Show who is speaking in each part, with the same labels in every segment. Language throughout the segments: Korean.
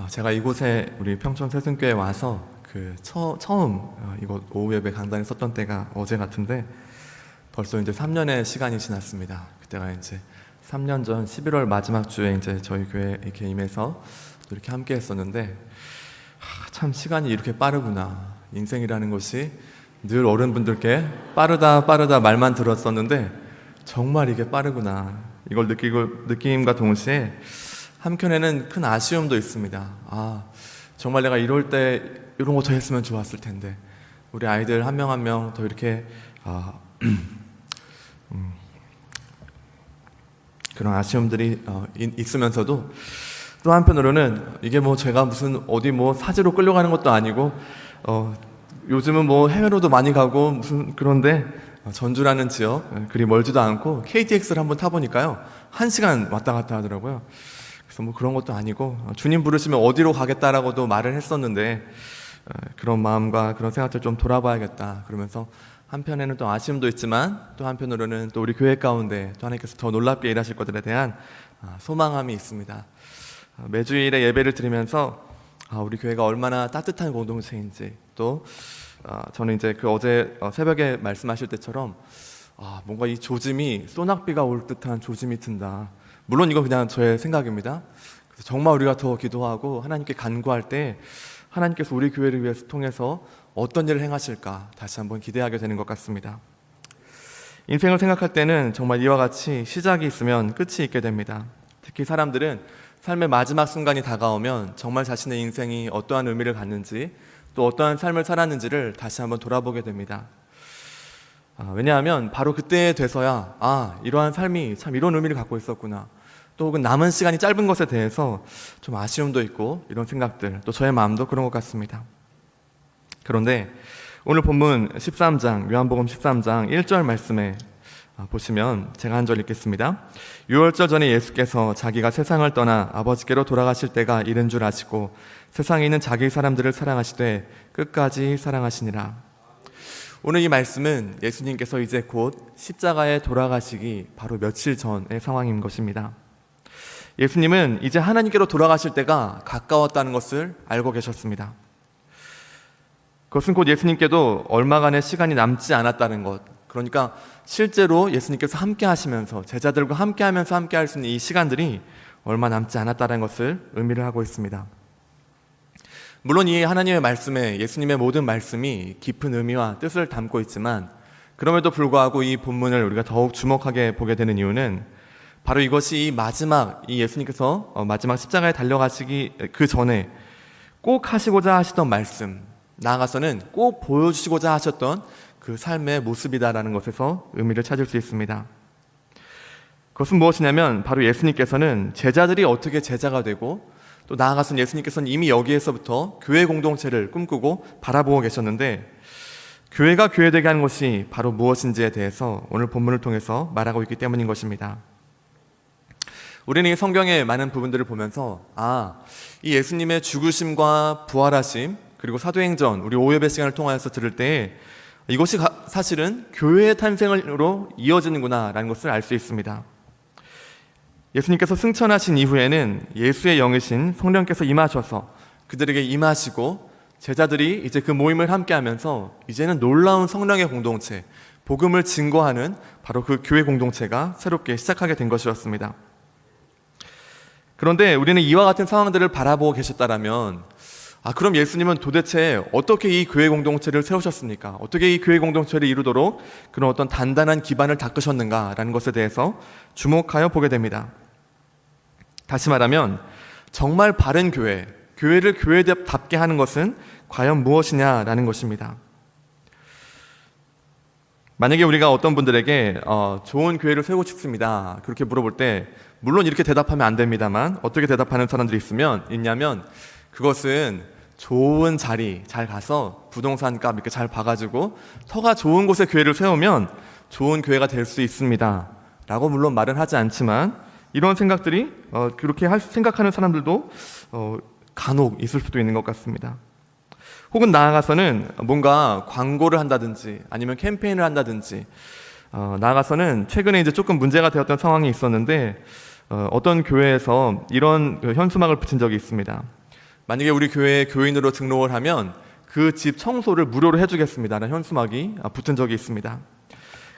Speaker 1: 제가 이곳에 우리 평촌 세승교회에 와서 처음 이곳 오후 예배 강단에 섰던 때가 어제 같은데 벌써 이제 3년의 시간이 지났습니다. 그때가 이제 3년 전 11월 마지막 주에 이제 저희 교회 이렇게 임해서 또 이렇게 함께 했었는데 참 시간이 이렇게 빠르구나. 인생이라는 것이 늘 어른분들께 빠르다 말만 들었었는데 정말 이게 빠르구나. 이걸 느낌과 동시에 한켠에는 큰 아쉬움도 있습니다. 정말 내가 이럴 때 이런 거 더 했으면 좋았을 텐데 우리 아이들 한 명 한 명 더 이렇게 그런 아쉬움들이 있으면서도 또 한편으로는 이게 뭐 제가 무슨 어디 뭐 사지로 끌려가는 것도 아니고 요즘은 뭐 해외로도 많이 가고 무슨 그런데 전주라는 지역 그리 멀지도 않고 KTX를 한번 타보니까요 1시간 왔다 갔다 하더라고요. 그래서 뭐 그런 것도 아니고 주님 부르시면 어디로 가겠다라고도 말을 했었는데 그런 마음과 그런 생각들 좀 돌아봐야겠다 그러면서 한편에는 또 아쉬움도 있지만 또 한편으로는 또 우리 교회 가운데 또 하나님께서 더 놀랍게 일하실 것들에 대한 소망함이 있습니다. 매주일에 예배를 드리면서 우리 교회가 얼마나 따뜻한 공동체인지 또 저는 이제 어제 새벽에 말씀하실 때처럼 뭔가 이 조짐이 소낙비가 올 듯한 조짐이 든다. 물론 이건 그냥 저의 생각입니다. 그래서 정말 우리가 더 기도하고 하나님께 간구할 때 하나님께서 우리 교회를 위해서 통해서 어떤 일을 행하실까 다시 한번 기대하게 되는 것 같습니다. 인생을 생각할 때는 정말 이와 같이 시작이 있으면 끝이 있게 됩니다. 특히 사람들은 삶의 마지막 순간이 다가오면 정말 자신의 인생이 어떠한 의미를 갖는지 또 어떠한 삶을 살았는지를 다시 한번 돌아보게 됩니다. 왜냐하면 바로 그때 돼서야 이러한 삶이 참 이런 의미를 갖고 있었구나, 또 혹은 남은 시간이 짧은 것에 대해서 좀 아쉬움도 있고 이런 생각들, 또 저의 마음도 그런 것 같습니다. 그런데 오늘 본문 13장 요한복음 13장 1절 말씀에 보시면 제가 한 절 읽겠습니다. 유월절 전에 예수께서 자기가 세상을 떠나 아버지께로 돌아가실 때가 이른 줄 아시고 세상에 있는 자기 사람들을 사랑하시되 끝까지 사랑하시니라. 오늘 이 말씀은 예수님께서 이제 곧 십자가에 돌아가시기 바로 며칠 전의 상황인 것입니다. 예수님은 이제 하나님께로 돌아가실 때가 가까웠다는 것을 알고 계셨습니다. 그것은 곧 예수님께도 얼마간의 시간이 남지 않았다는 것, 그러니까 실제로 예수님께서 함께 하시면서 제자들과 함께 하면서 함께 할 수 있는 이 시간들이 얼마 남지 않았다는 것을 의미를 하고 있습니다. 물론 이 하나님의 말씀에 예수님의 모든 말씀이 깊은 의미와 뜻을 담고 있지만 그럼에도 불구하고 이 본문을 우리가 더욱 주목하게 보게 되는 이유는 바로 이것이 이 예수님께서 마지막 십자가에 달려가시기 그 전에 꼭 하시고자 하시던 말씀, 나아가서는 꼭 보여주시고자 하셨던 그 삶의 모습이다라는 것에서 의미를 찾을 수 있습니다. 그것은 무엇이냐면 바로 예수님께서는 제자들이 어떻게 제자가 되고 또 나아가서는 예수님께서는 이미 여기에서부터 교회 공동체를 꿈꾸고 바라보고 계셨는데 교회가 교회되게 하는 것이 바로 무엇인지에 대해서 오늘 본문을 통해서 말하고 있기 때문인 것입니다. 우리는 이 성경의 많은 부분들을 보면서 이 예수님의 죽으심과 부활하심 그리고 사도행전 우리 오예배 시간을 통하여서 들을 때 이것이 사실은 교회의 탄생으로 이어지는구나 라는 것을 알 수 있습니다. 예수님께서 승천하신 이후에는 예수의 영이신 성령께서 임하셔서 그들에게 임하시고 제자들이 이제 그 모임을 함께 하면서 이제는 놀라운 성령의 공동체, 복음을 증거하는 바로 그 교회 공동체가 새롭게 시작하게 된 것이었습니다. 그런데 우리는 이와 같은 상황들을 바라보고 계셨다라면 그럼 예수님은 도대체 어떻게 이 교회 공동체를 세우셨습니까? 어떻게 이 교회 공동체를 이루도록 그런 어떤 단단한 기반을 닦으셨는가라는 것에 대해서 주목하여 보게 됩니다. 다시 말하면 정말 바른 교회를 교회답게 하는 것은 과연 무엇이냐라는 것입니다. 만약에 우리가 어떤 분들에게 좋은 교회를 세우고 싶습니다 그렇게 물어볼 때 물론 이렇게 대답하면 안 됩니다만 어떻게 대답하는 사람들이 있냐면 그것은 좋은 자리 잘 가서 부동산 값 이렇게 잘 봐가지고 터가 좋은 곳에 교회를 세우면 좋은 교회가 될 수 있습니다 라고 물론 말은 하지 않지만 이런 생각들이 그렇게 생각하는 사람들도 간혹 있을 수도 있는 것 같습니다. 혹은 나아가서는 뭔가 광고를 한다든지 아니면 캠페인을 한다든지 나아가서는 최근에 이제 조금 문제가 되었던 상황이 있었는데 어떤 교회에서 이런 현수막을 붙인 적이 있습니다. 만약에 우리 교회에 교인으로 등록을 하면 그 집 청소를 무료로 해주겠습니다라는 현수막이 붙은 적이 있습니다.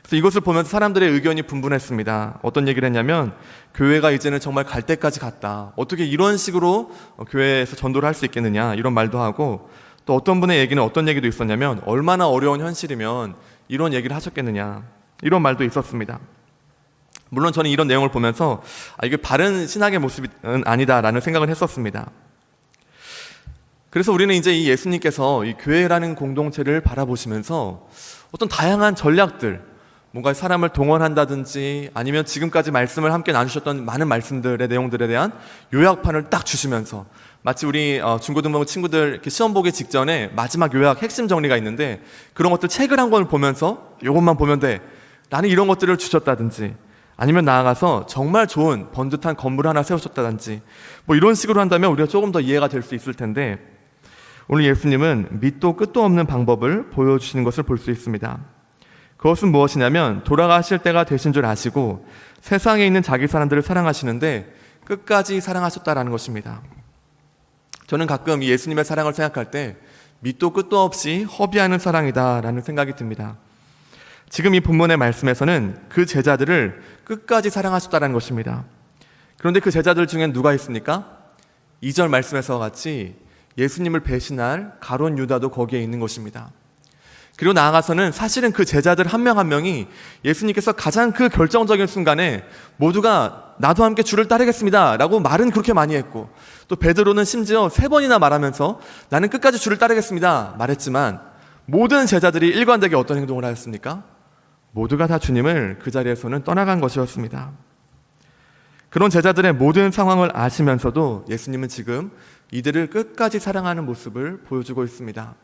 Speaker 1: 그래서 이것을 보면서 사람들의 의견이 분분했습니다. 어떤 얘기를 했냐면 교회가 이제는 정말 갈 때까지 갔다. 어떻게 이런 식으로 교회에서 전도를 할 수 있겠느냐 이런 말도 하고, 또 어떤 분의 얘기는 어떤 얘기도 있었냐면 얼마나 어려운 현실이면 이런 얘기를 하셨겠느냐 이런 말도 있었습니다. 물론 저는 이런 내용을 보면서 이게 바른 신학의 모습은 아니다라는 생각을 했었습니다. 그래서 우리는 이제 이 예수님께서 이 교회라는 공동체를 바라보시면서 어떤 다양한 전략들, 뭔가 사람을 동원한다든지 아니면 지금까지 말씀을 함께 나누셨던 많은 말씀들의 내용들에 대한 요약판을 딱 주시면서, 마치 우리 중고등부 친구들 이렇게 시험 보기 직전에 마지막 요약 핵심 정리가 있는데 그런 것들 책을 한 권을 보면서 이것만 보면 돼 라는 이런 것들을 주셨다든지, 아니면 나아가서 정말 좋은 번듯한 건물 하나 세우셨다든지 뭐 이런 식으로 한다면 우리가 조금 더 이해가 될 수 있을 텐데, 오늘 예수님은 밑도 끝도 없는 방법을 보여주시는 것을 볼 수 있습니다. 그것은 무엇이냐면 돌아가실 때가 되신 줄 아시고 세상에 있는 자기 사람들을 사랑하시는데 끝까지 사랑하셨다라는 것입니다. 저는 가끔 이 예수님의 사랑을 생각할 때 밑도 끝도 없이 허비하는 사랑이다라는 생각이 듭니다. 지금 이 본문의 말씀에서는 그 제자들을 끝까지 사랑하셨다는 것입니다. 그런데 그 제자들 중엔 누가 있습니까? 2절 말씀에서 같이 예수님을 배신할 가룟 유다도 거기에 있는 것입니다. 그리고 나아가서는 사실은 그 제자들 한 명 한 명이 예수님께서 가장 그 결정적인 순간에 모두가 나도 함께 주를 따르겠습니다 라고 말은 그렇게 많이 했고, 또 베드로는 심지어 3번이나 말하면서 나는 끝까지 주를 따르겠습니다 말했지만, 모든 제자들이 일관되게 어떤 행동을 하였습니까? 모두가 다 주님을 그 자리에서는 떠나간 것이었습니다. 그런 제자들의 모든 상황을 아시면서도 예수님은 지금 이들을 끝까지 사랑하는 모습을 보여주고 있습니다.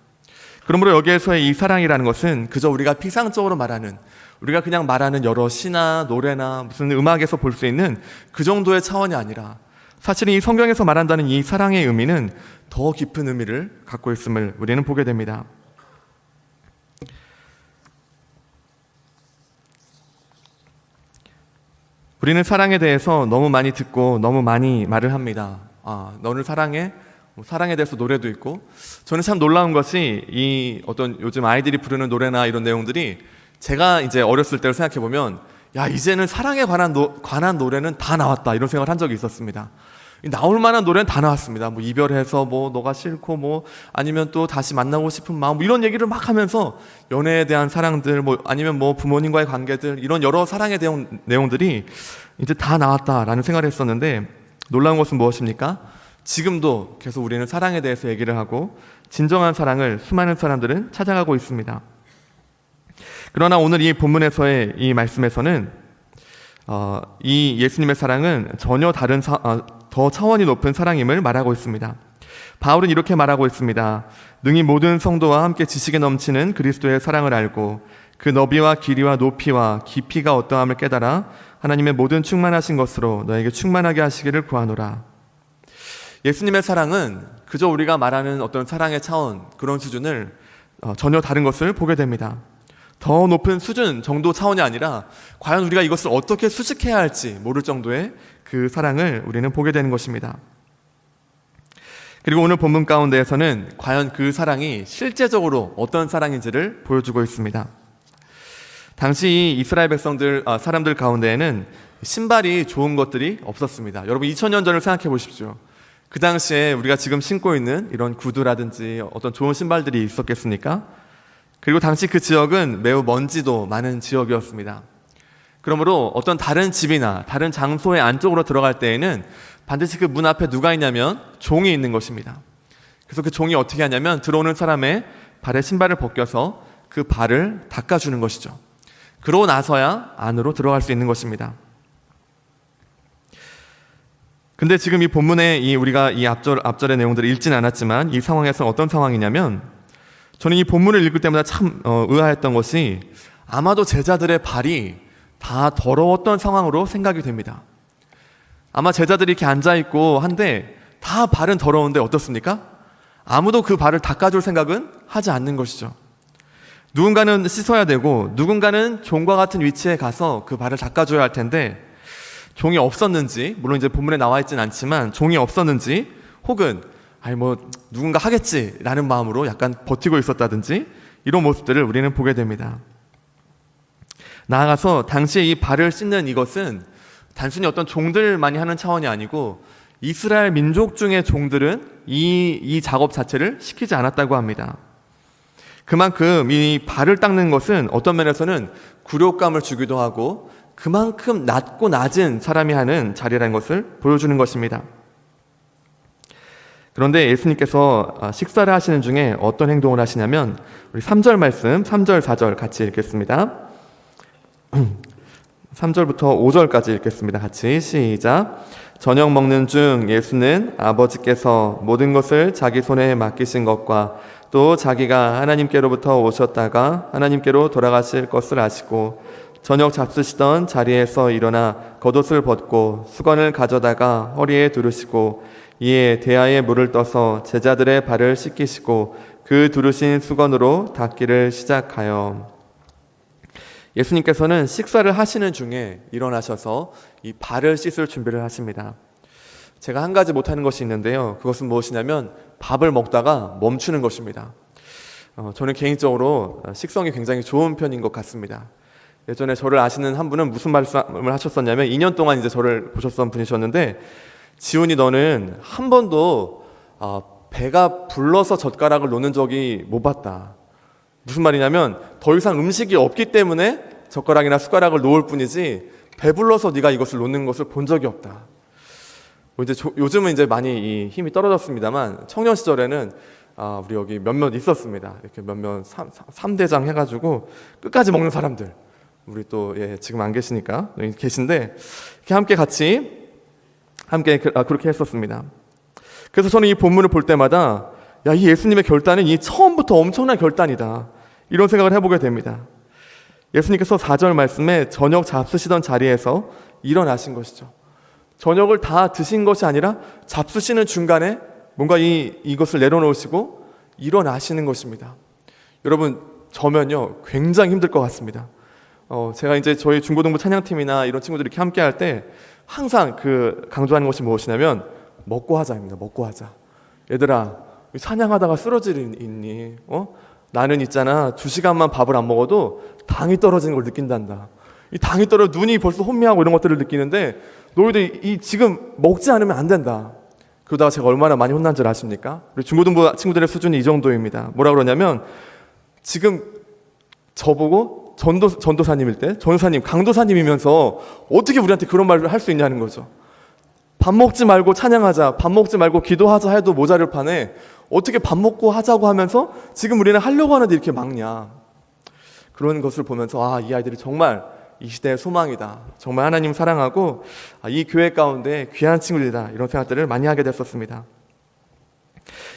Speaker 1: 그러므로 여기에서의 이 사랑이라는 것은 그저 우리가 피상적으로 말하는, 우리가 그냥 말하는 여러 시나 노래나 무슨 음악에서 볼 수 있는 그 정도의 차원이 아니라, 사실 이 성경에서 말한다는 이 사랑의 의미는 더 깊은 의미를 갖고 있음을 우리는 보게 됩니다. 우리는 사랑에 대해서 너무 많이 듣고 너무 많이 말을 합니다. 너를 사랑해? 사랑에 대해서 노래도 있고, 저는 참 놀라운 것이 이 어떤 요즘 아이들이 부르는 노래나 이런 내용들이 제가 이제 어렸을 때를 생각해 보면 야, 이제는 사랑에 관한 노래는 다 나왔다 이런 생각을 한 적이 있었습니다. 나올 만한 노래는 다 나왔습니다. 뭐 이별해서 뭐 너가 싫고 뭐 아니면 또 다시 만나고 싶은 마음, 뭐 이런 얘기를 막 하면서 연애에 대한 사랑들, 뭐 아니면 뭐 부모님과의 관계들, 이런 여러 사랑에 대한 내용들이 이제 다 나왔다라는 생각을 했었는데, 놀라운 것은 무엇입니까? 지금도 계속 우리는 사랑에 대해서 얘기를 하고 진정한 사랑을 수많은 사람들은 찾아가고 있습니다. 그러나 오늘 이 본문에서의 이 말씀에서는 이 예수님의 사랑은 전혀 다른 더 차원이 높은 사랑임을 말하고 있습니다. 바울은 이렇게 말하고 있습니다. 능히 모든 성도와 함께 지식에 넘치는 그리스도의 사랑을 알고 그 너비와 길이와 높이와 깊이가 어떠함을 깨달아 하나님의 모든 충만하신 것으로 너에게 충만하게 하시기를 구하노라. 예수님의 사랑은 그저 우리가 말하는 어떤 사랑의 차원, 그런 수준을 전혀 다른 것을 보게 됩니다. 더 높은 수준 정도 차원이 아니라 과연 우리가 이것을 어떻게 수식해야 할지 모를 정도의 그 사랑을 우리는 보게 되는 것입니다. 그리고 오늘 본문 가운데에서는 과연 그 사랑이 실제적으로 어떤 사랑인지를 보여주고 있습니다. 당시 이스라엘 사람들 가운데에는 신발이 좋은 것들이 없었습니다. 여러분 2000년 전을 생각해 보십시오. 그 당시에 우리가 지금 신고 있는 이런 구두라든지 어떤 좋은 신발들이 있었겠습니까? 그리고 당시 그 지역은 매우 먼지도 많은 지역이었습니다. 그러므로 어떤 다른 집이나 다른 장소의 안쪽으로 들어갈 때에는 반드시 그 문 앞에 누가 있냐면 종이 있는 것입니다. 그래서 그 종이 어떻게 하냐면 들어오는 사람의 발에 신발을 벗겨서 그 발을 닦아주는 것이죠. 그러고 나서야 안으로 들어갈 수 있는 것입니다. 근데 지금 이 본문에 우리가 이 앞절의 내용들을 읽지는 않았지만 이 상황에서 어떤 상황이냐면, 저는 이 본문을 읽을 때마다 참 의아했던 것이 아마도 제자들의 발이 다 더러웠던 상황으로 생각이 됩니다. 아마 제자들이 이렇게 앉아있고 한데 다 발은 더러운데 어떻습니까? 아무도 그 발을 닦아줄 생각은 하지 않는 것이죠. 누군가는 씻어야 되고 누군가는 종과 같은 위치에 가서 그 발을 닦아줘야 할 텐데, 종이 없었는지, 물론 이제 본문에 나와 있진 않지만 종이 없었는지, 혹은 아니 뭐 누군가 하겠지라는 마음으로 약간 버티고 있었다든지 이런 모습들을 우리는 보게 됩니다. 나아가서 당시에 이 발을 씻는 이것은 단순히 어떤 종들만이 하는 차원이 아니고 이스라엘 민족 중의 종들은 이 작업 자체를 시키지 않았다고 합니다. 그만큼 이 발을 닦는 것은 어떤 면에서는 굴욕감을 주기도 하고 그만큼 낮고 낮은 사람이 하는 자리라는 것을 보여주는 것입니다. 그런데 예수님께서 식사를 하시는 중에 어떤 행동을 하시냐면 우리 3절 말씀 3절 4절 같이 읽겠습니다. 3절부터 5절까지 읽겠습니다. 같이 시작. 저녁 먹는 중 예수는 아버지께서 모든 것을 자기 손에 맡기신 것과 또 자기가 하나님께로부터 오셨다가 하나님께로 돌아가실 것을 아시고 저녁 잡수시던 자리에서 일어나 겉옷을 벗고 수건을 가져다가 허리에 두르시고 이에 대야에 물을 떠서 제자들의 발을 씻기시고 그 두르신 수건으로 닦기를 시작하여 예수님께서는 식사를 하시는 중에 일어나셔서 이 발을 씻을 준비를 하십니다. 제가 한 가지 못하는 것이 있는데요. 그것은 무엇이냐면 밥을 먹다가 멈추는 것입니다. 저는 개인적으로 식성이 굉장히 좋은 편인 것 같습니다. 예전에 저를 아시는 한 분은 무슨 말씀을 하셨었냐면 2년 동안 이제 저를 보셨던 분이셨는데 지훈이 너는 한 번도 배가 불러서 젓가락을 놓는 적이 못 봤다. 무슨 말이냐면 더 이상 음식이 없기 때문에 젓가락이나 숟가락을 놓을 뿐이지 배불러서 네가 이것을 놓는 것을 본 적이 없다. 이제 요즘은 이제 많이 이 힘이 떨어졌습니다만 청년 시절에는 우리 여기 몇몇 있었습니다. 이렇게 몇몇 3대장 해가지고 끝까지 먹는 사람들. 우리 또 지금 안 계시니까 여기 계신데 이렇게 함께 그렇게 했었습니다. 그래서 저는 이 본문을 볼 때마다 이 예수님의 결단은 이 처음부터 엄청난 결단이다. 이런 생각을 해보게 됩니다. 예수님께서 4절 말씀에 저녁 잡수시던 자리에서 일어나신 것이죠. 저녁을 다 드신 것이 아니라 잡수시는 중간에 뭔가 이것을 내려놓으시고 일어나시는 것입니다. 여러분, 저면요 굉장히 힘들 것 같습니다. 제가 이제 저희 중고등부 찬양팀이나 이런 친구들이 이렇게 함께 할 때 항상 강조하는 것이 무엇이냐면 먹고 하자입니다. 먹고 하자. 얘들아, 찬양하다가 쓰러질 일 있니? 나는 있잖아 2시간만 밥을 안 먹어도 당이 떨어지는 걸 느낀단다. 이 당이 떨어 눈이 벌써 혼미하고 이런 것들을 느끼는데 너희들 지금 먹지 않으면 안 된다. 그러다가 제가 얼마나 많이 혼난 줄 아십니까? 우리 중고등부 친구들의 수준이 이 정도입니다. 뭐라 그러냐면 지금 저보고 전도사님일 때 전도사님 강도사님이면서 어떻게 우리한테 그런 말을 할 수 있냐는 거죠. 밥 먹지 말고 찬양하자, 밥 먹지 말고 기도하자 해도 모자를 파네. 어떻게 밥 먹고 하자고 하면서 지금 우리는 하려고 하는데 이렇게 막냐. 그런 것을 보면서 이 아이들이 정말 이 시대의 소망이다. 정말 하나님 사랑하고 이 교회 가운데 귀한 친구들이다. 이런 생각들을 많이 하게 됐었습니다.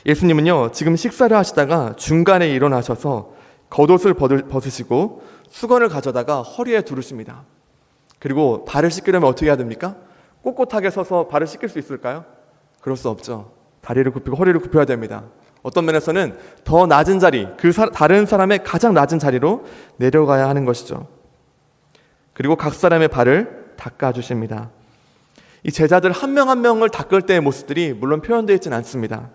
Speaker 1: 예수님은요 지금 식사를 하시다가 중간에 일어나셔서 겉옷을 벗으시고 수건을 가져다가 허리에 두르십니다. 그리고 발을 씻기려면 어떻게 해야 됩니까? 꼿꼿하게 서서 발을 씻길 수 있을까요? 그럴 수 없죠. 다리를 굽히고 허리를 굽혀야 됩니다. 어떤 면에서는 더 낮은 자리, 다른 사람의 가장 낮은 자리로 내려가야 하는 것이죠. 그리고 각 사람의 발을 닦아주십니다. 이 제자들 한 명 한 명을 닦을 때의 모습들이 물론 표현되어 있지는 않습니다.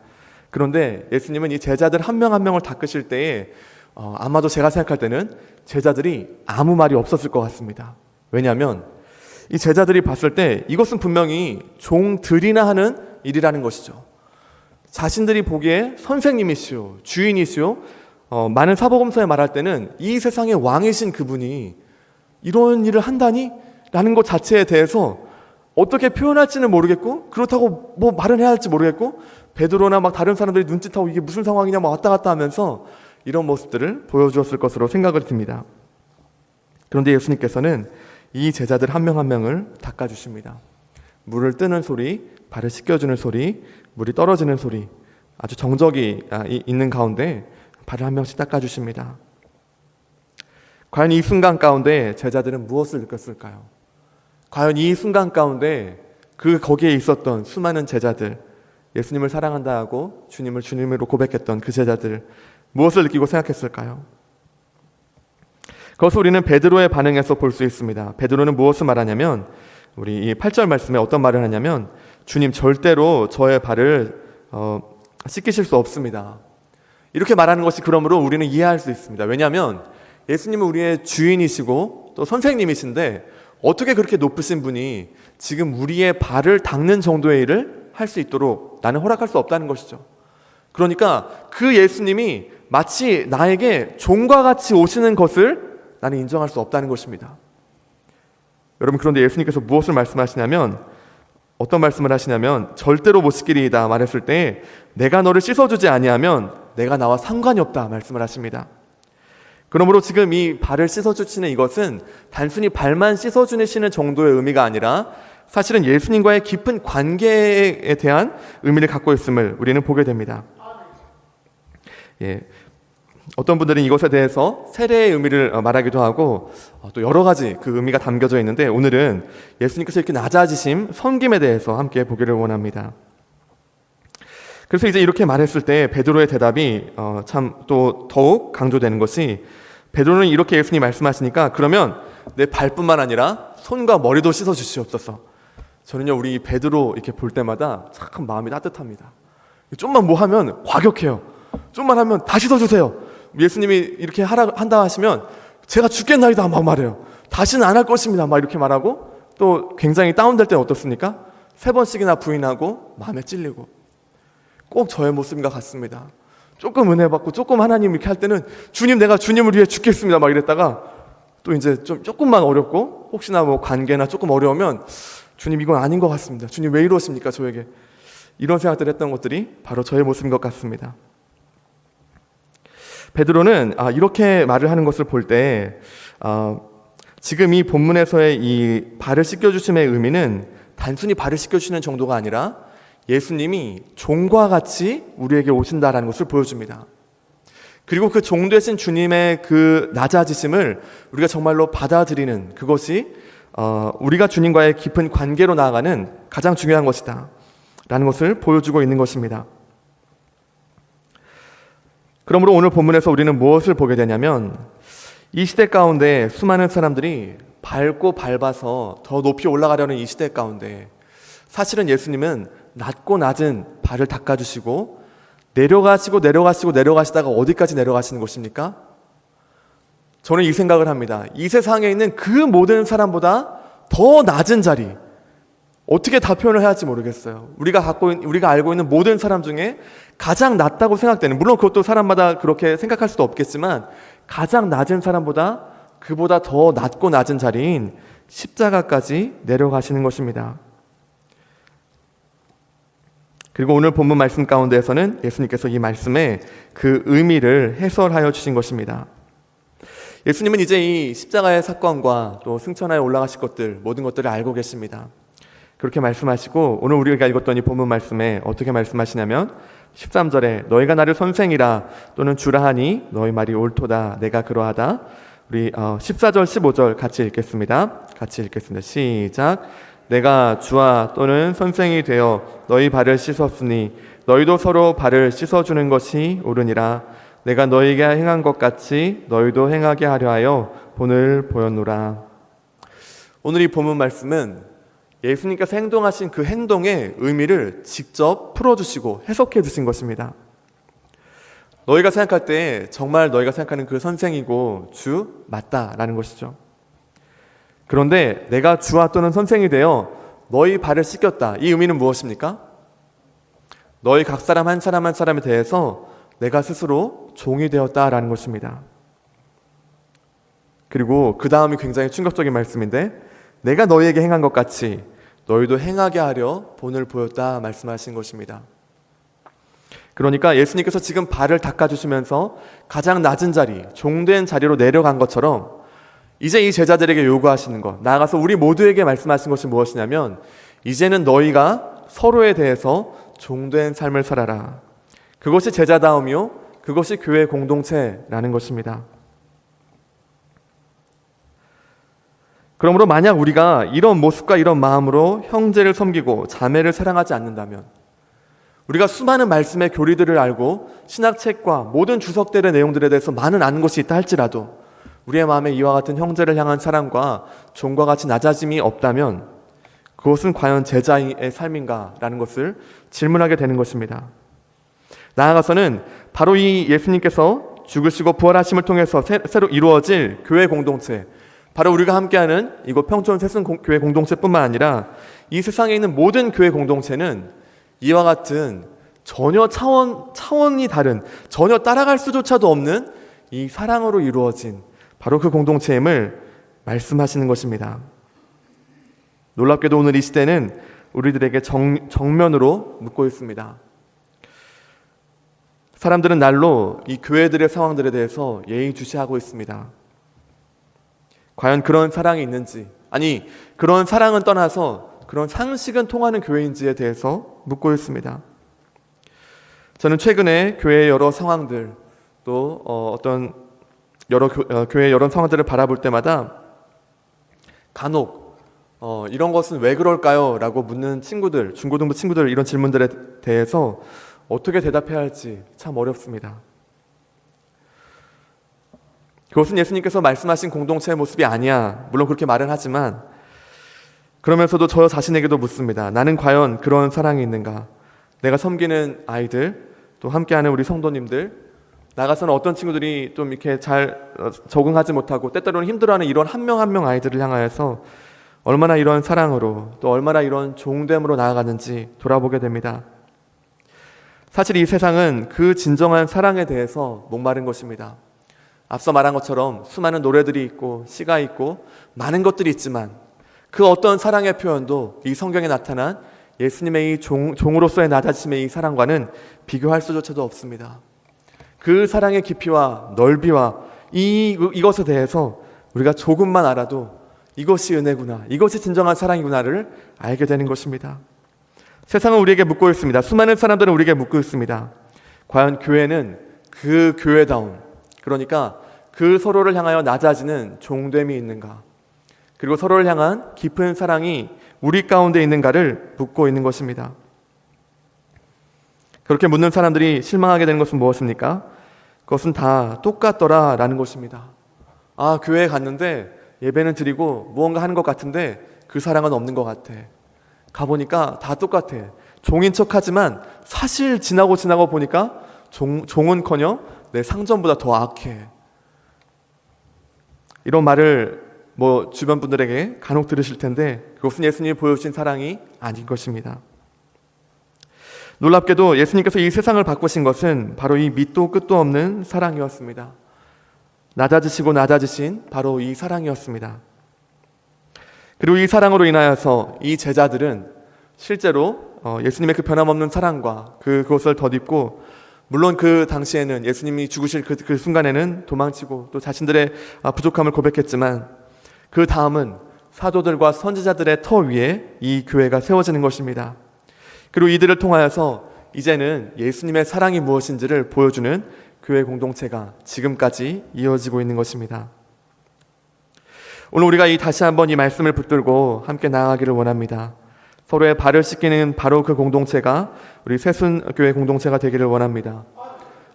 Speaker 1: 그런데 예수님은 이 제자들 한 명 한 명을 닦으실 때에 아마도 제가 생각할 때는 제자들이 아무 말이 없었을 것 같습니다. 왜냐하면 이 제자들이 봤을 때 이것은 분명히 종들이나 하는 일이라는 것이죠. 자신들이 보기에 선생님이시오, 주인이시오, 많은 사복음서에 말할 때는 이 세상의 왕이신 그분이 이런 일을 한다니? 라는 것 자체에 대해서 어떻게 표현할지는 모르겠고 그렇다고 뭐 말을 해야 할지 모르겠고 베드로나 막 다른 사람들이 눈짓하고 이게 무슨 상황이냐 막 왔다 갔다 하면서 이런 모습들을 보여주었을 것으로 생각을 듭니다. 그런데 예수님께서는 이 제자들 한 명 한 명을 닦아주십니다. 물을 뜨는 소리, 발을 씻겨주는 소리, 물이 떨어지는 소리, 아주 정적이 있는 가운데 발을 한 명씩 닦아주십니다. 과연 이 순간 가운데 제자들은 무엇을 느꼈을까요? 과연 이 순간 가운데 거기에 있었던 수많은 제자들, 예수님을 사랑한다 하고 주님을 주님으로 고백했던 그 제자들 무엇을 느끼고 생각했을까요? 그것을 우리는 베드로의 반응에서 볼 수 있습니다. 베드로는 무엇을 말하냐면 우리 이 8절 말씀에 어떤 말을 하냐면 주님 절대로 저의 발을 씻기실 수 없습니다. 이렇게 말하는 것이 그러므로 우리는 이해할 수 있습니다. 왜냐하면 예수님은 우리의 주인이시고 또 선생님이신데 어떻게 그렇게 높으신 분이 지금 우리의 발을 닦는 정도의 일을 할 수 있도록 나는 허락할 수 없다는 것이죠. 그러니까 그 예수님이 마치 나에게 종과 같이 오시는 것을 나는 인정할 수 없다는 것입니다. 여러분, 그런데 예수님께서 무엇을 말씀하시냐면, 어떤 말씀을 하시냐면, 절대로 못 씻기리이다 말했을 때 내가 너를 씻어주지 아니하면 내가 나와 상관이 없다 말씀을 하십니다. 그러므로 지금 이 발을 씻어주시는 이것은 단순히 발만 씻어주시는 정도의 의미가 아니라 사실은 예수님과의 깊은 관계에 대한 의미를 갖고 있음을 우리는 보게 됩니다. 어떤 분들은 이것에 대해서 세례의 의미를 말하기도 하고 또 여러 가지 그 의미가 담겨져 있는데, 오늘은 예수님께서 이렇게 낮아지심, 섬김에 대해서 함께 보기를 원합니다. 그래서 이제 이렇게 말했을 때 베드로의 대답이 참 또 더욱 강조되는 것이, 베드로는 이렇게 예수님이 말씀하시니까 그러면 내 발뿐만 아니라 손과 머리도 씻어 주시옵소서. 저는요, 우리 베드로 이렇게 볼 때마다 참 마음이 따뜻합니다. 좀만 뭐 하면 과격해요. 좀만 하면 다 씻어주세요. 예수님이 이렇게 한다 하시면 제가 죽겠나이다 막 말해요. 다시는 안 할 것입니다 막 이렇게 말하고, 또 굉장히 다운될 때는 어떻습니까? 3번씩이나 부인하고 마음에 찔리고. 꼭 저의 모습과 같습니다. 조금 은혜 받고 조금 하나님 이렇게 할 때는 주님, 내가 주님을 위해 죽겠습니다 막 이랬다가 또 이제 좀 조금만 어렵고 혹시나 뭐 관계나 조금 어려우면 주님 이건 아닌 것 같습니다. 주님 왜 이러십니까 저에게? 이런 생각들을 했던 것들이 바로 저의 모습인 것 같습니다. 베드로는 이렇게 말을 하는 것을 볼 때 지금 이 본문에서의 이 발을 씻겨주심의 의미는 단순히 발을 씻겨주시는 정도가 아니라 예수님이 종과 같이 우리에게 오신다라는 것을 보여줍니다. 그리고 그 종 되신 주님의 그 낮아지심을 우리가 정말로 받아들이는 그것이 우리가 주님과의 깊은 관계로 나아가는 가장 중요한 것이다 라는 것을 보여주고 있는 것입니다. 그러므로 오늘 본문에서 우리는 무엇을 보게 되냐면, 이 시대 가운데 수많은 사람들이 밟고 밟아서 더 높이 올라가려는 이 시대 가운데 사실은 예수님은 낮고 낮은 발을 닦아주시고 내려가시다가 어디까지 내려가시는 것입니까? 저는 이 생각을 합니다. 이 세상에 있는 그 모든 사람보다 더 낮은 자리, 어떻게 다 표현을 해야 할지 모르겠어요. 우리가 알고 있는 모든 사람 중에 가장 낮다고 생각되는, 물론 그것도 사람마다 그렇게 생각할 수도 없겠지만 가장 낮은 사람보다 그보다 더 낮고 낮은 자리인 십자가까지 내려가시는 것입니다. 그리고 오늘 본문 말씀 가운데에서는 예수님께서 이 말씀의 그 의미를 해설하여 주신 것입니다. 예수님은 이제 이 십자가의 사건과 또 승천하여 올라가실 것들, 모든 것들을 알고 계십니다. 그렇게 말씀하시고 오늘 우리가 읽었던 이 본문 말씀에 어떻게 말씀하시냐면 13절에 너희가 나를 선생이라 또는 주라 하니 너희 말이 옳도다 내가 그러하다. 우리 14절 15절 같이 읽겠습니다. 시작. 내가 주와 또는 선생이 되어 너희 발을 씻었으니 너희도 서로 발을 씻어주는 것이 옳으니라. 내가 너희에게 행한 것 같이 너희도 행하게 하려 하여 본을 보였노라. 오늘 이 본문 말씀은 예수님께서 행동하신 그 행동의 의미를 직접 풀어주시고 해석해 주신 것입니다. 너희가 생각할 때 정말 너희가 생각하는 그 선생이고 주 맞다라는 것이죠. 그런데 내가 주와 또는 선생이 되어 너희 발을 씻겼다. 이 의미는 무엇입니까? 너희 각 사람 한 사람 한 사람에 대해서 내가 스스로 종이 되었다라는 것입니다. 그리고 그 다음이 굉장히 충격적인 말씀인데 내가 너희에게 행한 것 같이 너희도 행하게 하려 본을 보였다 말씀하신 것입니다. 그러니까 예수님께서 지금 발을 닦아주시면서 가장 낮은 자리, 종된 자리로 내려간 것처럼 이제 이 제자들에게 요구하시는 것, 나아가서 우리 모두에게 말씀하신 것이 무엇이냐면 이제는 너희가 서로에 대해서 종된 삶을 살아라. 그것이 제자다움이요, 그것이 교회 공동체라는 것입니다. 그러므로 만약 우리가 이런 모습과 이런 마음으로 형제를 섬기고 자매를 사랑하지 않는다면, 우리가 수많은 말씀의 교리들을 알고 신학책과 모든 주석들의 내용들에 대해서 많은 아는 것이 있다 할지라도 우리의 마음에 이와 같은 형제를 향한 사랑과 종과 같이 낮아짐이 없다면 그것은 과연 제자의 삶인가? 라는 것을 질문하게 되는 것입니다. 나아가서는 바로 이 예수님께서 죽으시고 부활하심을 통해서 새로 이루어질 교회 공동체, 바로 우리가 함께하는 이곳 평촌 새순교회 공동체뿐만 아니라 이 세상에 있는 모든 교회 공동체는 이와 같은 전혀 차원이 다른, 전혀 따라갈 수조차도 없는 이 사랑으로 이루어진 바로 그 공동체임을 말씀하시는 것입니다. 놀랍게도 오늘 이 시대는 우리들에게 정면으로 묻고 있습니다. 사람들은 날로 이 교회들의 상황들에 대해서 예의주시하고 있습니다. 과연 그런 사랑이 있는지, 아니 그런 사랑은 떠나서 그런 상식은 통하는 교회인지에 대해서 묻고 있습니다. 저는 최근에 교회의 여러 상황들, 또 어떤 교회의 여러 상황들을 바라볼 때마다 간혹 이런 것은 왜 그럴까요? 라고 묻는 친구들, 중고등부 친구들 이런 질문들에 대해서 어떻게 대답해야 할지 참 어렵습니다. 그것은 예수님께서 말씀하신 공동체의 모습이 아니야. 물론 그렇게 말은 하지만 그러면서도 저 자신에게도 묻습니다. 나는 과연 그런 사랑이 있는가? 내가 섬기는 아이들, 또 함께하는 우리 성도님들, 나가서는 어떤 친구들이 좀 이렇게 잘 적응하지 못하고 때때로는 힘들어하는 이런 한 명 한 명 아이들을 향하여서 얼마나 이런 사랑으로, 또 얼마나 이런 종됨으로 나아가는지 돌아보게 됩니다. 사실 이 세상은 그 진정한 사랑에 대해서 목마른 것입니다. 앞서 말한 것처럼 수많은 노래들이 있고 시가 있고 많은 것들이 있지만 그 어떤 사랑의 표현도 이 성경에 나타난 예수님의 이 종으로서의 낮아지심의 이 사랑과는 비교할 수조차도 없습니다. 그 사랑의 깊이와 넓이와 이것에 대해서 우리가 조금만 알아도 이것이 은혜구나, 이것이 진정한 사랑이구나를 알게 되는 것입니다. 세상은 우리에게 묻고 있습니다. 수많은 사람들은 우리에게 묻고 있습니다. 과연 교회는 그 교회다움, 그러니까 그 서로를 향하여 낮아지는 종됨이 있는가, 그리고 서로를 향한 깊은 사랑이 우리 가운데 있는가를 묻고 있는 것입니다. 그렇게 묻는 사람들이 실망하게 되는 것은 무엇입니까? 그것은 다 똑같더라 라는 것입니다. 아, 교회에 갔는데 예배는 드리고 무언가 하는 것 같은데 그 사랑은 없는 것 같아. 가보니까 다 똑같아. 종인 척하지만 사실 지나고 보니까 종은커녕 내 상전보다 더 악해. 이런 말을 주변 분들에게 간혹 들으실 텐데 그것은 예수님이 보여주신 사랑이 아닌 것입니다. 놀랍게도 예수님께서 이 세상을 바꾸신 것은 바로 이 밑도 끝도 없는 사랑이었습니다. 낮아지신 바로 이 사랑이었습니다. 그리고 이 사랑으로 인하여서 이 제자들은 실제로 예수님의 그 변함없는 사랑과 그것을 덧입고, 물론 그 당시에는 예수님이 죽으실 그 순간에는 도망치고 또 자신들의 부족함을 고백했지만 그 다음은 사도들과 선지자들의 터 위에 이 교회가 세워지는 것입니다. 그리고 이들을 통하여서 이제는 예수님의 사랑이 무엇인지를 보여주는 교회 공동체가 지금까지 이어지고 있는 것입니다. 오늘 우리가 다시 한번 이 말씀을 붙들고 함께 나아가기를 원합니다. 서로의 발을 씻기는 바로 그 공동체가 우리 새순교회 공동체가 되기를 원합니다.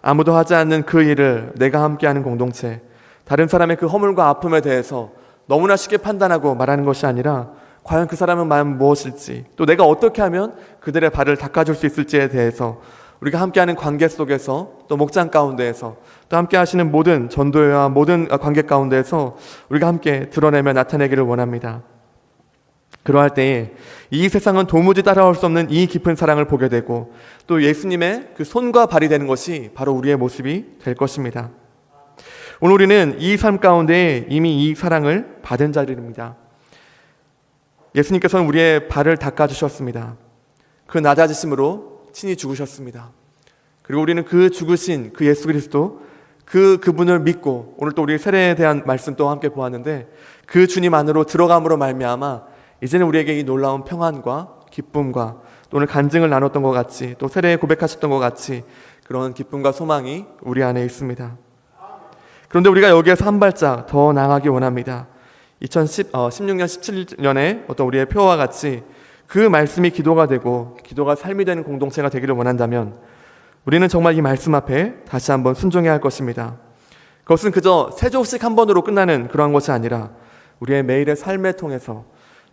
Speaker 1: 아무도 하지 않는 그 일을 내가 함께하는 공동체, 다른 사람의 그 허물과 아픔에 대해서 너무나 쉽게 판단하고 말하는 것이 아니라 과연 그 사람의 마음은 무엇일지, 또 내가 어떻게 하면 그들의 발을 닦아줄 수 있을지에 대해서 우리가 함께하는 관계 속에서, 또 목장 가운데에서, 또 함께 하시는 모든 전도회와 모든 관계 가운데에서 우리가 함께 드러내며 나타내기를 원합니다. 그러할 때에 이 세상은 도무지 따라올 수 없는 이 깊은 사랑을 보게 되고, 또 예수님의 그 손과 발이 되는 것이 바로 우리의 모습이 될 것입니다. 오늘 우리는 이 삶 가운데 이미 이 사랑을 받은 자들입니다. 예수님께서는 우리의 발을 닦아주셨습니다. 그 낮아지심으로 친히 죽으셨습니다. 그리고 우리는 그 죽으신 그 예수 그리스도, 그분을 믿고 오늘 또 우리 세례에 대한 말씀 또 함께 보았는데, 그 주님 안으로 들어감으로 말미암아 이제는 우리에게 이 놀라운 평안과 기쁨과 또 오늘 간증을 나눴던 것 같이, 또 세례에 고백하셨던 것 같이 그런 기쁨과 소망이 우리 안에 있습니다. 그런데 우리가 여기에서 한 발짝 더 나아가기 원합니다. 2016년, 17년에 어떤 우리의 표와 같이 그 말씀이 기도가 되고 기도가 삶이 되는 공동체가 되기를 원한다면 우리는 정말 이 말씀 앞에 다시 한번 순종해야 할 것입니다. 그것은 그저 세족식 한 번으로 끝나는 그러한 것이 아니라 우리의 매일의 삶을 통해서,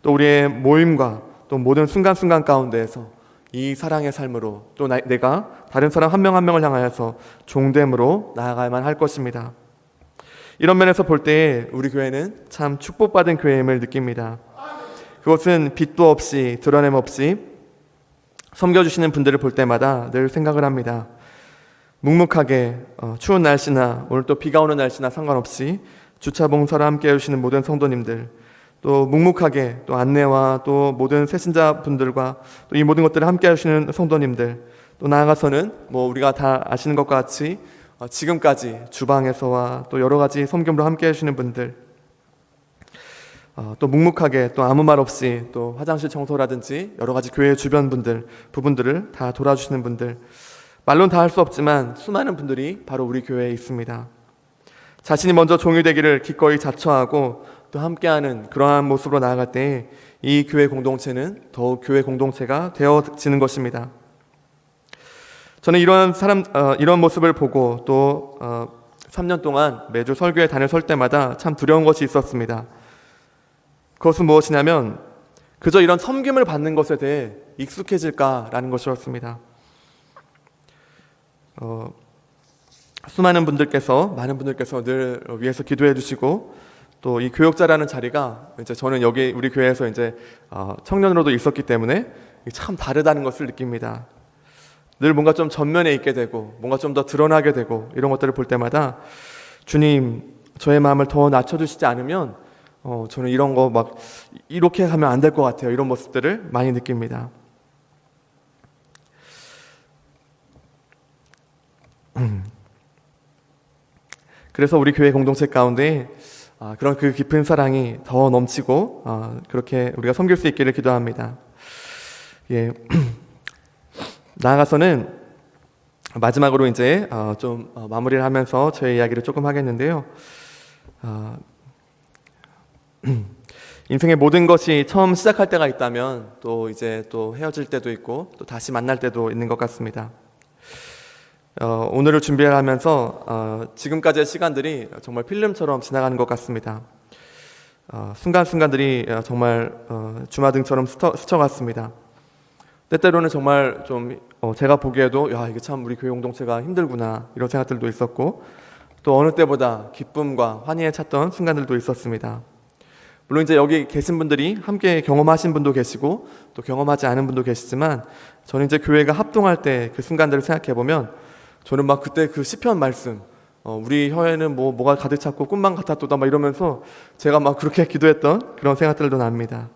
Speaker 1: 또 우리의 모임과 또 모든 순간순간 가운데에서 이 사랑의 삶으로 또 내가 다른 사람 한 명 한 명을 향하여서 종됨으로 나아가야만 할 것입니다. 이런 면에서 볼 때 우리 교회는 참 축복받은 교회임을 느낍니다. 그것은 빛도 없이 드러냄 없이 섬겨주시는 분들을 볼 때마다 늘 생각을 합니다. 묵묵하게 추운 날씨나 오늘 또 비가 오는 날씨나 상관없이 주차 봉사를 함께 해주시는 모든 성도님들, 또 묵묵하게 또 안내와 또 모든 새신자분들과 또 이 모든 것들을 함께 해주시는 성도님들, 또 나아가서는 뭐 우리가 다 아시는 것과 같이 지금까지 주방에서와 또 여러 가지 섬김으로 함께 해주시는 분들, 또 묵묵하게 또 아무 말 없이 또 화장실 청소라든지 여러 가지 교회 주변 분들, 부분들을 다 돌아주시는 분들, 말로는 다 할 수 없지만 수많은 분들이 바로 우리 교회에 있습니다. 자신이 먼저 종이 되기를 기꺼이 자처하고 또 함께하는 그러한 모습으로 나아갈 때 이 교회 공동체는 더욱 교회 공동체가 되어지는 것입니다. 저는 이런 모습을 보고 또 3년 동안 매주 설교에 다녀설 때마다 참 두려운 것이 있었습니다. 그것은 무엇이냐면 그저 이런 섬김을 받는 것에 대해 익숙해질까라는 것이었습니다. 많은 분들께서 늘 위해서 기도해 주시고 또 이 교역자라는 자리가 이제 저는 여기 우리 교회에서 이제 청년으로도 있었기 때문에 참 다르다는 것을 느낍니다. 늘 뭔가 좀 전면에 있게 되고 뭔가 좀 더 드러나게 되고 이런 것들을 볼 때마다 주님, 저의 마음을 더 낮춰주시지 않으면 저는 이런 거 막 이렇게 하면 안 될 것 같아요. 이런 모습들을 많이 느낍니다. 그래서 우리 교회 공동체 가운데 그런 그 깊은 사랑이 더 넘치고 그렇게 우리가 섬길 수 있기를 기도합니다. 예. 나아가서는 마지막으로 이제 좀 마무리를 하면서 저의 이야기를 조금 하겠는데요. 인생의 모든 것이 처음 시작할 때가 있다면 또 이제 또 헤어질 때도 있고 또 다시 만날 때도 있는 것 같습니다. 오늘을 준비를 하면서 지금까지의 시간들이 정말 필름처럼 지나가는 것 같습니다. 순간순간들이 정말 주마등처럼 스쳐갔습니다. 때때로는 정말 좀 제가 보기에도 이게 참 우리 교회 공동체가 힘들구나 이런 생각들도 있었고 또 어느 때보다 기쁨과 환희에 찼던 순간들도 있었습니다. 물론 이제 여기 계신 분들이 함께 경험하신 분도 계시고 또 경험하지 않은 분도 계시지만 저는 이제 교회가 합동할 때 그 순간들을 생각해 보면 저는 막 그때 그 시편 말씀 우리 혀에는 뭐가 가득 찼고 꿈만 같았도다 막 이러면서 제가 막 그렇게 기도했던 그런 생각들도 납니다.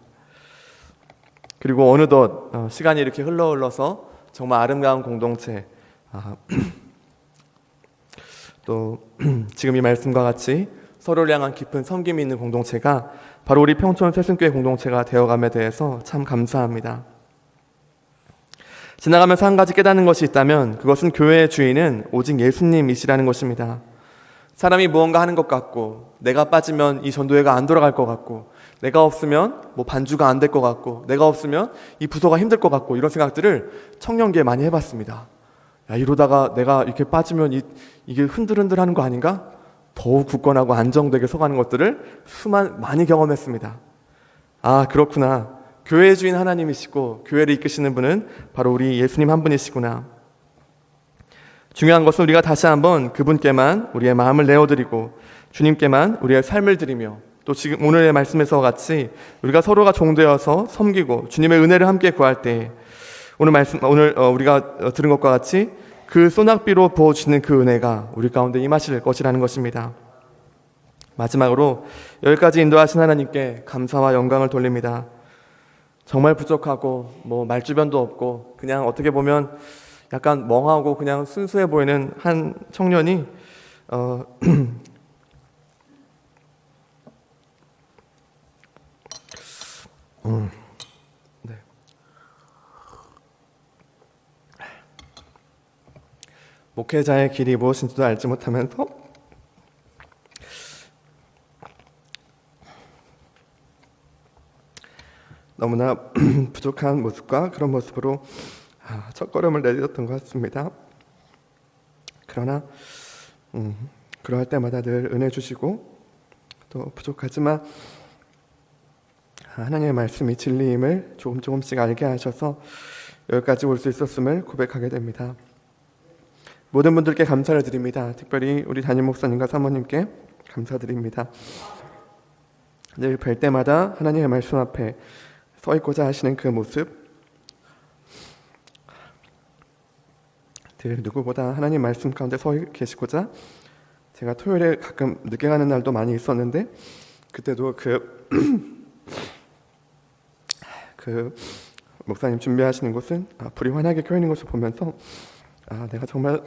Speaker 1: 그리고 어느덧 시간이 이렇게 흘러서 정말 아름다운 공동체 또 지금 이 말씀과 같이 서로를 향한 깊은 섬김이 있는 공동체가 바로 우리 평촌 새순교회 공동체가 되어감에 대해서 참 감사합니다. 지나가면서 한 가지 깨닫는 것이 있다면 그것은 교회의 주인은 오직 예수님이시라는 것입니다. 사람이 무언가 하는 것 같고 내가 빠지면 이 전도회가 안 돌아갈 것 같고 내가 없으면 뭐 반주가 안 될 것 같고 내가 없으면 이 부서가 힘들 것 같고 이런 생각들을 청년기에 많이 해봤습니다. 이러다가 내가 이렇게 빠지면 이게 흔들흔들하는 거 아닌가? 더욱 굳건하고 안정되게 서가는 것들을 많이 경험했습니다. 그렇구나. 교회의 주인 하나님이시고 교회를 이끄시는 분은 바로 우리 예수님 한 분이시구나. 중요한 것은 우리가 다시 한번 그분께만 우리의 마음을 내어드리고 주님께만 우리의 삶을 드리며 또 지금 오늘의 말씀에서 같이 우리가 서로가 종되어서 섬기고 주님의 은혜를 함께 구할 때 오늘 우리가 들은 것과 같이 그 소낙비로 부어주시는 그 은혜가 우리 가운데 임하실 것이라는 것입니다. 마지막으로 여기까지 인도하신 하나님께 감사와 영광을 돌립니다. 정말 부족하고 뭐 말주변도 없고 그냥 어떻게 보면 약간 멍하고 그냥 순수해 보이는 한 청년이 네. 목회자의 길이 무엇인지도 알지 못하면서 너무나 부족한 모습과 그런 모습으로 첫걸음을 내딛었던 것 같습니다. 그러나 그러할 때마다 늘 은혜 주시고 또 부족하지만 하나님의 말씀이 진리임을 조금씩 알게 하셔서
Speaker 2: 여기까지 올 수 있었음을 고백하게 됩니다. 모든 분들께 감사를 드립니다. 특별히 우리 담임 목사님과 사모님께 감사드립니다. 늘 뵐 때마다 하나님의 말씀 앞에 서 있고자 하시는 그 모습, 늘 누구보다 하나님 말씀 가운데 서 계시고자, 제가 토요일에 가끔 늦게 가는 날도 많이 있었는데 그때도 그 목사님 준비하시는 곳은 불이 환하게 켜있는 것을 보면서 내가 정말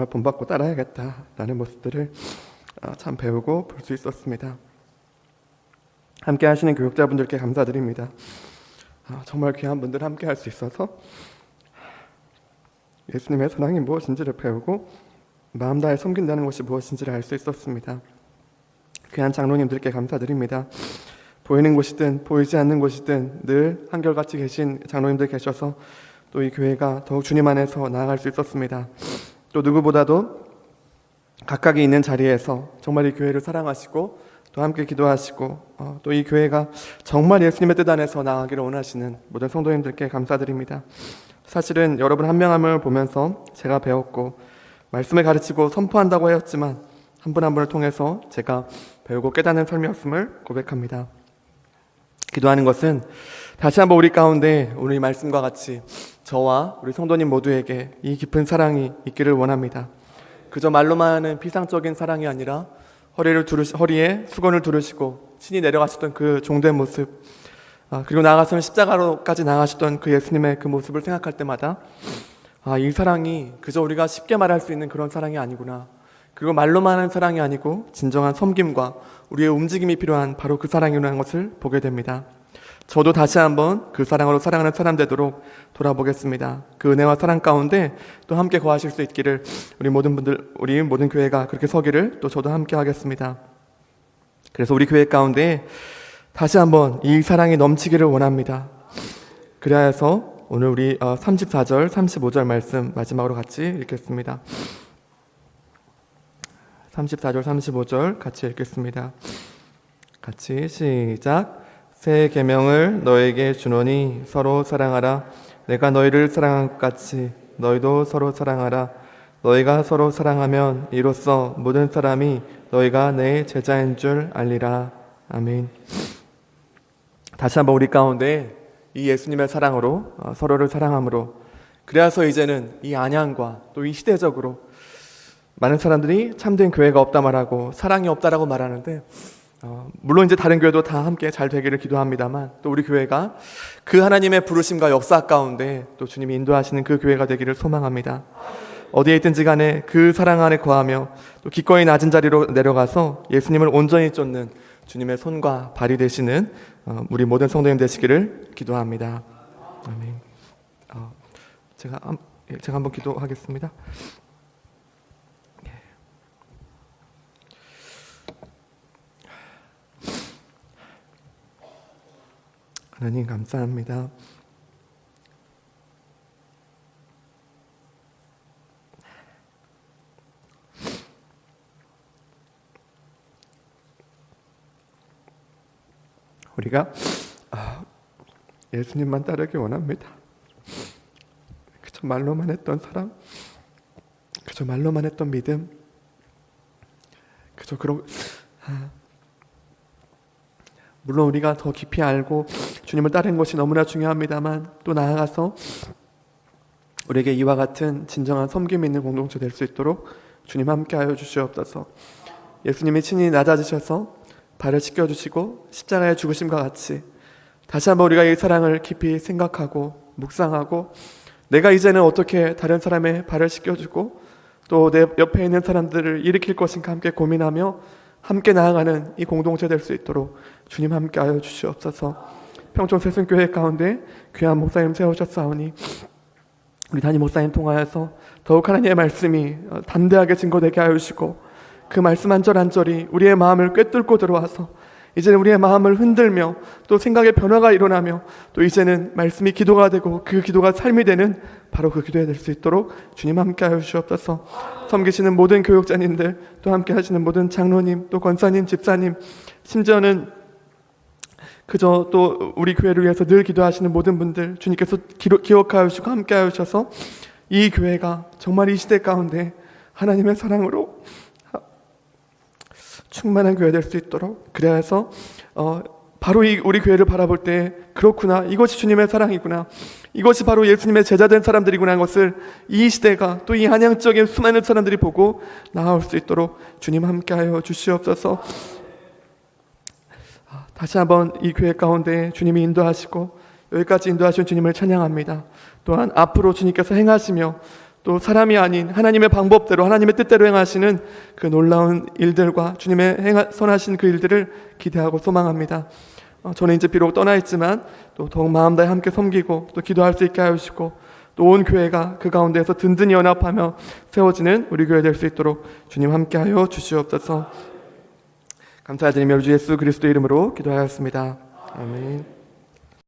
Speaker 2: 본받고 따라야겠다라는 모습들을 참 배우고 볼 수 있었습니다. 함께 하시는 교육자분들께 감사드립니다. 정말 귀한 분들 함께 할 수 있어서 예수님의 사랑이 무엇인지를 배우고 마음 다해 섬긴다는 것이 무엇인지를 알 수 있었습니다. 귀한 장로님들께 감사드립니다. 보이는 곳이든 보이지 않는 곳이든 늘 한결같이 계신 장로님들 계셔서 또 이 교회가 더욱 주님 안에서 나아갈 수 있었습니다. 또 누구보다도 각각이 있는 자리에서 정말 이 교회를 사랑하시고 또 함께 기도하시고 또 이 교회가 정말 예수님의 뜻 안에서 나아가기를 원하시는 모든 성도님들께 감사드립니다. 사실은 여러분 한 명 한 명을 보면서 제가 배웠고 말씀을 가르치고 선포한다고 하였지만 한 분 한 분을 통해서 제가 배우고 깨닫는 삶이었음을 고백합니다. 기도하는 것은 다시 한번 우리 가운데 오늘 이 말씀과 같이 저와 우리 성도님 모두에게 이 깊은 사랑이 있기를 원합니다. 그저 말로만 하는 피상적인 사랑이 아니라 허리에 수건을 두르시고 친히 내려가셨던 그 종된 모습, 그리고 나아가서는 십자가로까지 나아가셨던 그 예수님의 그 모습을 생각할 때마다 이 사랑이 그저 우리가 쉽게 말할 수 있는 그런 사랑이 아니구나. 그리고 말로만 하는 사랑이 아니고 진정한 섬김과 우리의 움직임이 필요한 바로 그 사랑이라는 것을 보게 됩니다. 저도 다시 한번 그 사랑으로 사랑하는 사람 되도록 돌아보겠습니다. 그 은혜와 사랑 가운데 또 함께 거하실 수 있기를 우리 모든 교회가 그렇게 서기를 또 저도 함께 하겠습니다. 그래서 우리 교회 가운데 다시 한번 이 사랑이 넘치기를 원합니다. 그래야 해서 오늘 우리 34절, 35절 말씀 마지막으로 같이 읽겠습니다. 34절, 35절 같이 읽겠습니다. 같이 시작. 새 계명을 너에게 주노니 서로 사랑하라. 내가 너희를 사랑한 것 같이 너희도 서로 사랑하라. 너희가 서로 사랑하면 이로써 모든 사람이 너희가 내 제자인 줄 알리라. 아멘. 다시 한번 우리 가운데 이 예수님의 사랑으로 서로를 사랑함으로 그래서 이제는 이 안양과 또 이 시대적으로 많은 사람들이 참된 교회가 없다 말하고 사랑이 없다라고 말하는데 물론 이제 다른 교회도 다 함께 잘 되기를 기도합니다만 또 우리 교회가 그 하나님의 부르심과 역사 가운데 또 주님이 인도하시는 그 교회가 되기를 소망합니다. 어디에 있든지 간에 그 사랑 안에 거하며 또 기꺼이 낮은 자리로 내려가서 예수님을 온전히 쫓는 주님의 손과 발이 되시는 우리 모든 성도님 되시기를 기도합니다. 아멘. 제가 한번 기도하겠습니다. 하나님 감사합니다. 우리가 예수님만 따르기 원합니다. 그저 말로만 했던 사랑, 그저 말로만 했던 믿음, 그저 물론 우리가 더 깊이 알고 주님을 따르는 것이 너무나 중요합니다만 또 나아가서 우리에게 이와 같은 진정한 섬김이 있는 공동체 될 수 있도록 주님 함께하여 주시옵소서. 예수님이 친히 낮아지셔서 발을 씻겨주시고 십자가의 죽으심과 같이 다시 한번 우리가 이 사랑을 깊이 생각하고 묵상하고 내가 이제는 어떻게 다른 사람의 발을 씻겨주고 또 내 옆에 있는 사람들을 일으킬 것인가 함께 고민하며 함께 나아가는 이 공동체 될 수 있도록 주님 함께하여 주시옵소서. 평촌 세순교회 가운데 귀한 목사님 세우셨사오니 우리 담임 목사님 통하여서 더욱 하나님의 말씀이 담대하게 증거되게 하여 주시고 그 말씀 한 절 한 절이 우리의 마음을 꿰뚫고 들어와서 이제는 우리의 마음을 흔들며 또 생각의 변화가 일어나며 또 이제는 말씀이 기도가 되고 그 기도가 삶이 되는 바로 그 기도가 될 수 있도록 주님 함께하여 주시옵소서. 섬기시는 모든 교육자님들 또 함께 하시는 모든 장로님 또 권사님 집사님 심지어는 그저 또 우리 교회를 위해서 늘 기도하시는 모든 분들 주님께서 기억하여 주시고 함께하여 주셔서 이 교회가 정말 이 시대 가운데 하나님의 사랑으로 충만한 교회 될 수 있도록, 그래서 바로 우리 교회를 바라볼 때 그렇구나, 이것이 주님의 사랑이구나, 이것이 바로 예수님의 제자된 사람들이구나 하는 것을 이 시대가, 또 이 한양적인 수많은 사람들이 보고 나아올 수 있도록 주님 함께하여 주시옵소서. 다시 한번 이 교회 가운데 주님이 인도하시고 여기까지 인도하신 주님을 찬양합니다. 또한 앞으로 주님께서 행하시며 또 사람이 아닌 하나님의 방법대로 하나님의 뜻대로 행하시는 그 놀라운 일들과 주님의 선하신 그 일들을 기대하고 소망합니다. 저는 이제 비록 떠나 있지만 또 더욱 마음 다해 함께 섬기고 또 기도할 수 있게 하여 주시고, 또 온 교회가 그 가운데에서 든든히 연합하며 세워지는 우리 교회 될 수 있도록 주님 함께하여 주시옵소서. 감사드리며 주 예수 그리스도 이름으로 기도하였습니다. 아멘.